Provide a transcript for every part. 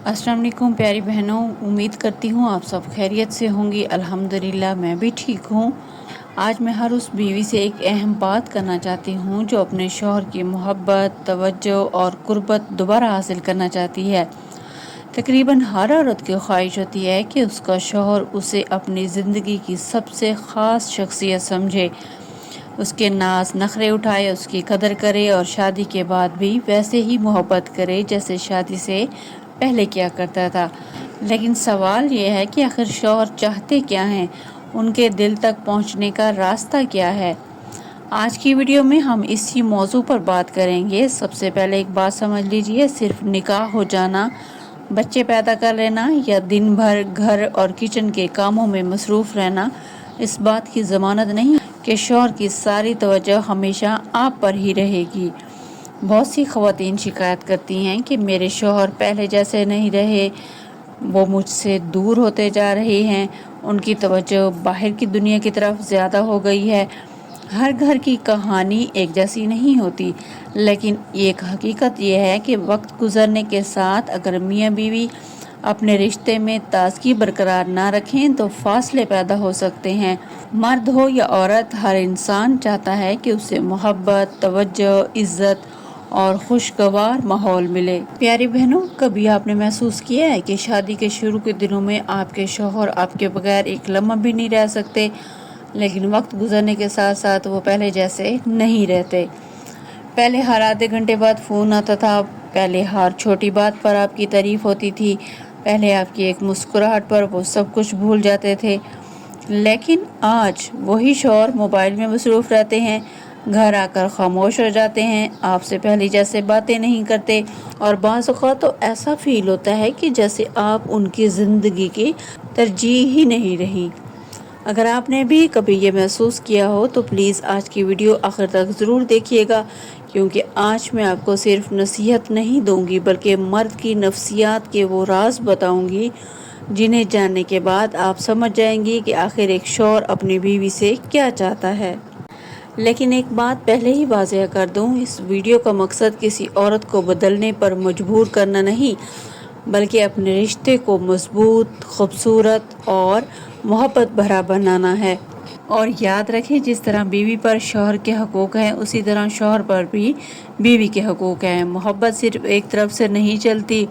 अस्सलाम वालेकुम प्यारी बहनों, उम्मीद करती हूँ आप सब खैरियत से होंगी। अल्हम्दुलिल्लाह मैं भी ठीक हूँ। आज मैं हर उस बीवी से एक अहम बात करना चाहती हूँ जो अपने शौहर की मोहब्बत, तवज्जो और कुर्बत दोबारा हासिल करना चाहती है। तकरीबन हर औरत की ख्वाहिश होती है कि उसका शौहर उसे अपनी ज़िंदगी की सबसे ख़ास शख्सियत समझे, उसके नाज नखरे उठाए, उसकी कदर करे और शादी के बाद भी वैसे ही मोहब्बत करे जैसे शादी से पहले किया करता था। लेकिन सवाल ये है कि आखिर शौहर चाहते क्या हैं, उनके दिल तक पहुंचने का रास्ता क्या है। आज की वीडियो में हम इसी मौजू पर बात करेंगे। सबसे पहले एक बात समझ लीजिए, सिर्फ निकाह हो जाना, बच्चे पैदा कर लेना या दिन भर घर और किचन के कामों में मसरूफ़ रहना इस बात की ज़मानत नहीं कि शौहर की सारी तवज्जो हमेशा आप पर ही रहेगी। बहुत सी ख़वातीन शिकायत करती हैं कि मेरे शौहर पहले जैसे नहीं रहे, वो मुझसे दूर होते जा रहे हैं, उनकी तवज्जो बाहर की दुनिया की तरफ ज़्यादा हो गई है। हर घर की कहानी एक जैसी नहीं होती, लेकिन एक हकीकत यह है कि वक्त गुजरने के साथ अगर मियाँ बीवी अपने रिश्ते में ताजगी बरकरार ना रखें तो फासले पैदा हो सकते हैं। मर्द हो या औरत, हर इंसान चाहता है कि उसे मोहब्बत, तवज्जो, इज्जत और खुशगवार माहौल मिले। प्यारी बहनों, कभी आपने महसूस किया है कि शादी के शुरू के दिनों में आपके शौहर आपके बगैर एक लम्हा भी नहीं रह सकते, लेकिन वक्त गुजरने के साथ साथ वो पहले जैसे नहीं रहते। पहले हर आधे घंटे बाद फ़ोन आता था, पहले हर छोटी बात पर आपकी तारीफ होती थी, पहले आपकी एक मुस्कुराहट पर वो सब कुछ भूल जाते थे। लेकिन आज वही शौहर मोबाइल में मसरूफ़ रहते हैं, घर आकर खामोश हो जाते हैं, आपसे पहले जैसे बातें नहीं करते और बाज़ औक़ात तो ऐसा फ़ील होता है कि जैसे आप उनकी ज़िंदगी की तरजीह ही नहीं रही। अगर आपने भी कभी ये महसूस किया हो तो प्लीज़ आज की वीडियो आखिर तक ज़रूर देखिएगा, क्योंकि आज मैं आपको सिर्फ नसीहत नहीं दूंगी बल्कि मर्द की नफ्सियात के वो राज बताऊंगी जिन्हें जानने के बाद आप समझ जाएंगी कि आखिर एक शौहर अपनी बीवी से क्या चाहता है। लेकिन एक बात पहले ही वाज़ेह कर दूं, इस वीडियो का मकसद किसी औरत को बदलने पर मजबूर करना नहीं, बल्कि अपने रिश्ते को मजबूत, खूबसूरत और मोहब्बत भरा बनाना है। और याद रखें, जिस तरह बीवी पर शौहर के हकूक़ हैं उसी तरह शौहर पर भी बीवी के हकूक़ हैं। मोहब्बत सिर्फ एक तरफ से नहीं चलती,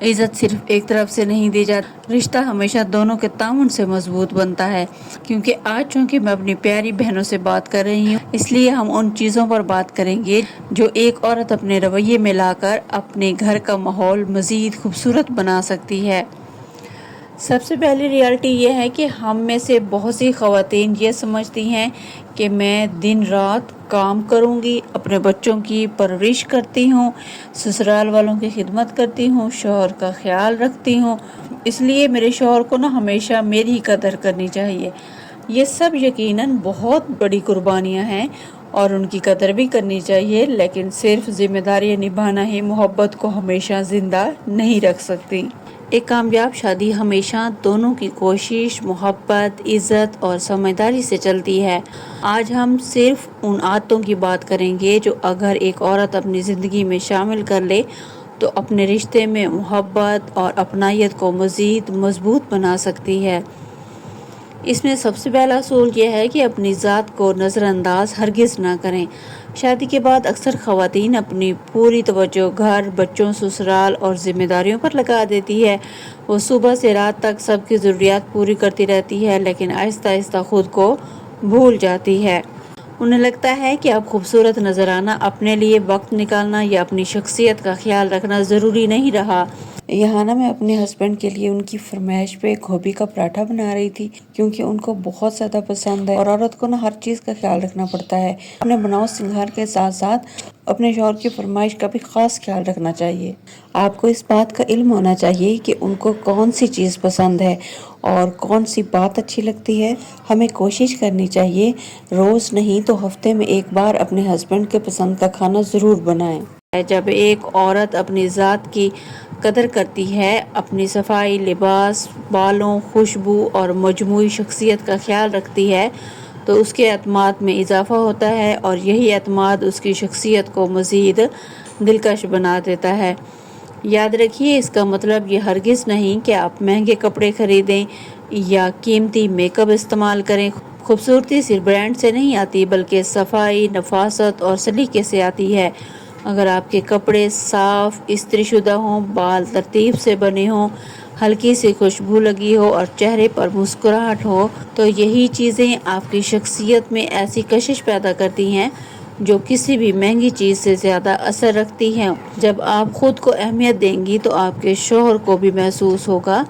इज़्ज़त सिर्फ एक तरफ से नहीं दी जाती, रिश्ता हमेशा दोनों के ताउन से मजबूत बनता है। क्योंकि आज चूँकि मैं अपनी प्यारी बहनों से बात कर रही हूँ, इसलिए हम उन चीज़ों पर बात करेंगे जो एक औरत अपने रवैये में लाकर अपने घर का माहौल मज़ीद खूबसूरत बना सकती है। सबसे पहली रियलिटी ये है कि हम में से बहुत सी ख़वातीन ये समझती हैं कि मैं दिन रात काम करूंगी, अपने बच्चों की परवरिश करती हूँ, ससुराल वालों की खिदमत करती हूँ, शौहर का ख्याल रखती हूँ, इसलिए मेरे शौहर को ना हमेशा मेरी ही कदर करनी चाहिए। ये सब यकीनन बहुत बड़ी कुर्बानियाँ हैं और उनकी कदर भी करनी चाहिए, लेकिन सिर्फ जिम्मेदारी निभाना ही मोहब्बत को हमेशा ज़िंदा नहीं रख सकती। एक कामयाब शादी हमेशा दोनों की कोशिश, मोहब्बत, इज़्ज़त और समझदारी से चलती है। आज हम सिर्फ उन आदतों की बात करेंगे जो अगर एक औरत अपनी ज़िंदगी में शामिल कर ले तो अपने रिश्ते में मोहब्बत और अपनायत को मज़ीद मजबूत बना सकती है। इसमें सबसे पहला असूल यह है कि अपनी ज़ात को नज़रअंदाज हरगिज़ ना करें। शादी के बाद अक्सर ख़वातीन अपनी पूरी तवज्जो घर, बच्चों, ससुराल और ज़िम्मेदारियों पर लगा देती है। वो सुबह से रात तक सबकी ज़रूरियात पूरी करती रहती है, लेकिन आहिस्ता आहिस्ता ख़ुद को भूल जाती है। उन्हें लगता है कि अब खूबसूरत नज़र आना, अपने लिए वक्त निकालना या अपनी शख्सियत का ख्याल रखना ज़रूरी नहीं रहा। यहाँ ना मैं अपने हस्बैंड के लिए उनकी फरमाइश पे गोभी का पराठा बना रही थी, क्योंकि उनको बहुत ज़्यादा पसंद है और औरत को ना हर चीज़ का ख्याल रखना पड़ता है। अपने बनाओ सिंगार के साथ साथ अपने शौहर की फरमाइश का भी ख़ास ख्याल रखना चाहिए। आपको इस बात का इल्म होना चाहिए कि उनको कौन सी चीज़ पसंद है और कौन सी बात अच्छी लगती है। हमें कोशिश करनी चाहिए रोज़ नहीं तो हफ्ते में एक बार अपने हस्बैंड के पसंद का खाना ज़रूर बनाएं। जब एक औरत अपनी ज़ात की कदर करती है, अपनी सफाई, लिबास, बालों, खुशबू और मजमूई शख्सियत का ख्याल रखती है, तो उसके एतमाद में इजाफ़ा होता है और यही एतमाद उसकी शख्सियत को मज़ीद दिलकश बना देता है। یاد رکھیے اس کا مطلب یہ ہرگز نہیں کہ آپ مہنگے کپڑے خریدیں یا قیمتی میک اپ استعمال کریں۔ خوبصورتی صرف برانڈ سے نہیں آتی بلکہ صفائی، نفاست اور سلیقے سے آتی ہے۔ اگر آپ کے کپڑے صاف استری شدہ ہوں، بال ترتیب سے بنے ہوں، ہلکی سی خوشبو لگی ہو اور چہرے پر مسکراہٹ ہو تو یہی چیزیں آپ کی شخصیت میں ایسی کشش پیدا کرتی ہیں جو کسی بھی مہنگی چیز سے زیادہ اثر رکھتی ہیں۔ جب آپ خود کو اہمیت دیں گی تو آپ کے شوہر کو بھی محسوس ہوگا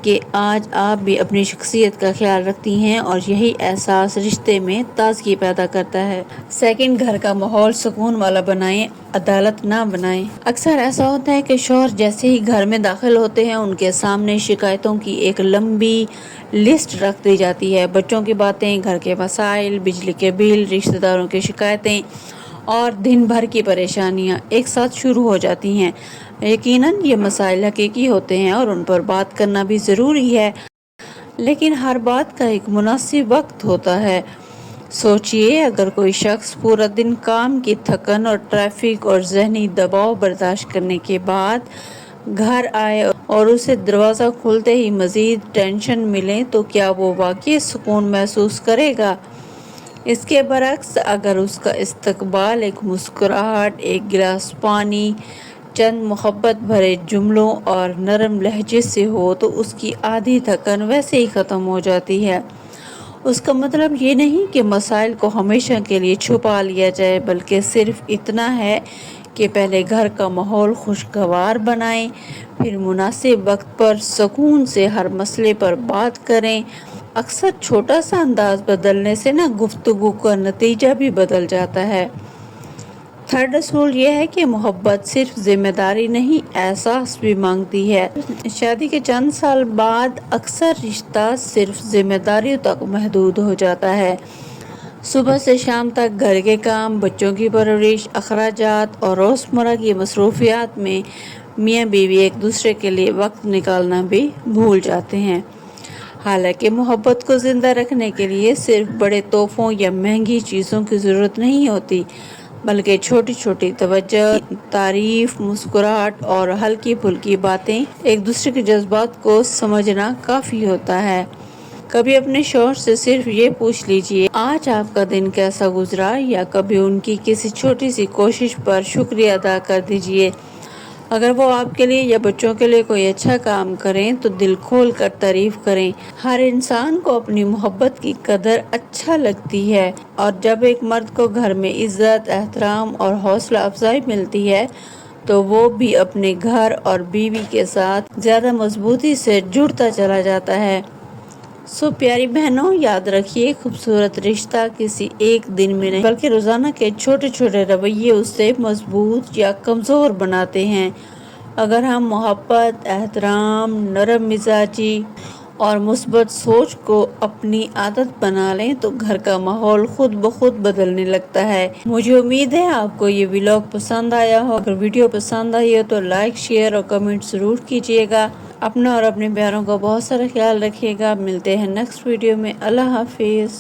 کہ آج آپ بھی اپنی شخصیت کا خیال رکھتی ہیں اور یہی احساس رشتے میں تازگی پیدا کرتا ہے۔ سیکنڈ، گھر کا ماحول سکون والا بنائیں، عدالت نہ بنائیں۔ اکثر ایسا ہوتا ہے کہ شوہر جیسے ہی گھر میں داخل ہوتے ہیں ان کے سامنے شکایتوں کی ایک لمبی لسٹ رکھ دی جاتی ہے۔ بچوں کی باتیں، گھر کے مسائل، بجلی کے بل، رشتہ داروں کی شکایتیں اور دن بھر کی پریشانیاں ایک ساتھ شروع ہو جاتی ہیں۔ یقیناً یہ مسائل حقیقی ہوتے ہیں اور ان پر بات کرنا بھی ضروری ہے، لیکن ہر بات کا ایک مناسب وقت ہوتا ہے۔ سوچئے اگر کوئی شخص پورا دن کام کی تھکن اور ٹریفک اور ذہنی دباؤ برداشت کرنے کے بعد گھر آئے اور اسے دروازہ کھلتے ہی مزید ٹینشن ملے تو کیا وہ واقعی سکون محسوس کرے گا؟ اس کے برعکس اگر اس کا استقبال ایک مسکراہٹ، ایک گلاس پانی، چند محبت بھرے جملوں اور نرم لہجے سے ہو تو اس کی آدھی تھکن ویسے ہی ختم ہو جاتی ہے۔ اس کا مطلب یہ نہیں کہ مسائل کو ہمیشہ کے لیے چھپا لیا جائے، بلکہ صرف اتنا ہے کہ پہلے گھر کا ماحول خوشگوار بنائیں، پھر مناسب وقت پر سکون سے ہر مسئلے پر بات کریں۔ اکثر چھوٹا سا انداز بدلنے سے گفتگو کا نتیجہ بھی بدل جاتا ہے۔ تھرڈ اصول یہ ہے کہ محبت صرف ذمہ داری نہیں، احساس بھی مانگتی ہے۔ شادی کے چند سال بعد اکثر رشتہ صرف ذمہ داریوں تک محدود ہو جاتا ہے۔ صبح سے شام تک گھر کے کام، بچوں کی پرورش، اخراجات اور روزمرہ کی مصروفیات میں میاں بیوی ایک دوسرے کے لیے وقت نکالنا بھی بھول جاتے ہیں۔ حالانکہ محبت کو زندہ رکھنے کے لیے صرف بڑے تحفوں یا مہنگی چیزوں کی ضرورت نہیں ہوتی، بلکہ چھوٹی چھوٹی توجہ، تعریف، مسکراہٹ اور ہلکی پھلکی باتیں، ایک دوسرے کے جذبات کو سمجھنا کافی ہوتا ہے۔ کبھی اپنے شوہر سے صرف یہ پوچھ لیجئے آج آپ کا دن کیسا گزرا، یا کبھی ان کی کسی چھوٹی سی کوشش پر شکریہ ادا کر دیجئے۔ اگر وہ آپ کے لیے یا بچوں کے لیے کوئی اچھا کام کریں تو دل کھول کر تعریف کریں۔ ہر انسان کو اپنی محبت کی قدر اچھا لگتی ہے، اور جب ایک مرد کو گھر میں عزت، احترام اور حوصلہ افزائی ملتی ہے تو وہ بھی اپنے گھر اور بیوی کے ساتھ زیادہ مضبوطی سے جڑتا چلا جاتا ہے۔ پیاری بہنوں، یاد رکھیے خوبصورت رشتہ کسی ایک دن میں نہیں بلکہ روزانہ کے چھوٹے چھوٹے رویے اسے مضبوط یا کمزور بناتے ہیں۔ اگر ہم محبت، احترام، نرم مزاجی اور مثبت سوچ کو اپنی عادت بنا لیں تو گھر کا ماحول خود بخود بدلنے لگتا ہے۔ مجھے امید ہے آپ کو یہ ولاگ پسند آیا ہو۔ اگر ویڈیو پسند آئی ہو تو لائک، شیئر اور کمنٹ ضرور کیجیے گا۔ اپنا اور اپنے پیاروں کا بہت سارا خیال رکھیے گا۔ ملتے ہیں نیکسٹ ویڈیو میں۔ اللہ حافظ۔